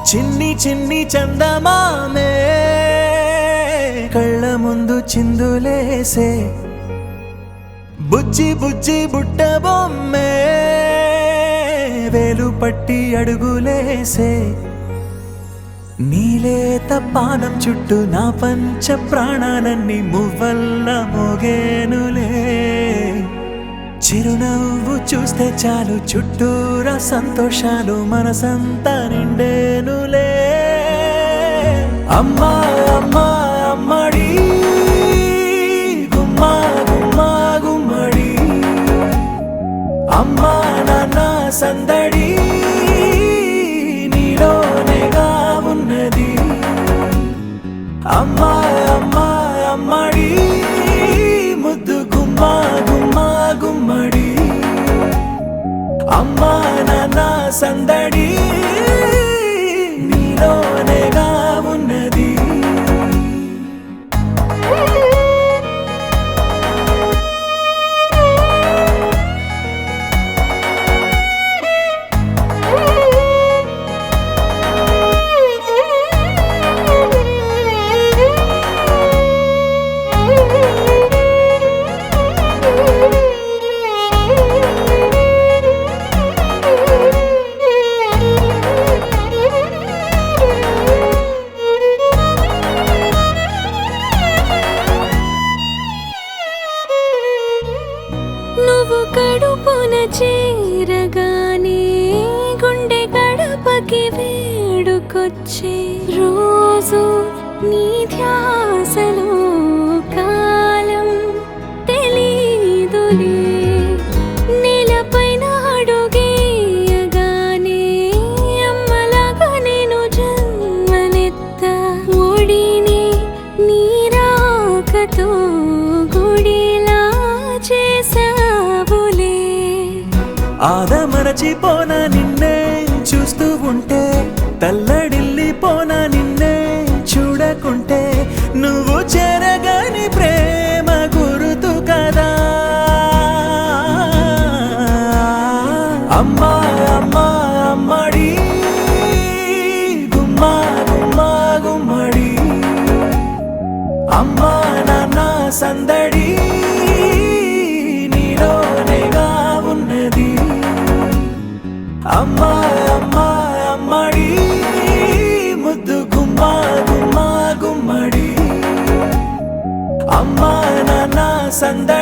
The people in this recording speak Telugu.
చిన్ని చిన్ని చందమామే కళ్ళ ముందు చిందులేసే బుజ్జి బుజ్జి బుట్ట బొమ్మే వేలు పట్టి అడుగులేసే నీలేత పానం చుట్టూ నా పంచ ప్రాణాలన్నీ మువ్వల్ల మోగేనులే చిరునవ్వు చూస్తే చాలు చుట్టూరా సంతోషాలు మనసంతా నిండేనులే అమ్మా అమ్మా అమ్మడి గుమ్మా గుమ్మా గుమ్మడి అమ్మా నాన్న సందడి నీలోనేగా ఉన్నది అమ్మా అమ్మా అమ్మడి ముద్దు గుమ్మా గుమ్మా గుమ్మడి అమ్మా నాన్న సందడి నీలోనేగా ఉన్నది నువ్వు కడుపున చేరగానే గుండె గడపకి వేడుకొచ్చే రోజు నీ ధ్యాసలో కాలం తెలీదులే నేలపైన అడుగేయగానే అమ్మలాగా నేను జన్మనెత్త ఒడిని నీ రాకతో గుడిలా చేసావులే ఆదమరచిపోనా నిన్నే చూస్తూ ఉంటే తల్లడిల్లిపోనా నిన్నే చూడకుంటే నువ్వు చెరగని ప్రేమ గురుతు కదా అమ్మా అమ్మా అమ్మడి గుమ్మా గుమ్మా గుమ్మడి అమ్మా నాన్న సందడి నీలోనేగా ఉన్నది అమ్మా అమ్మా అమ్మడి ముద్దు గుమ్మా గుమ్మా గుమ్మడి అమ్మా నాన్న సందడి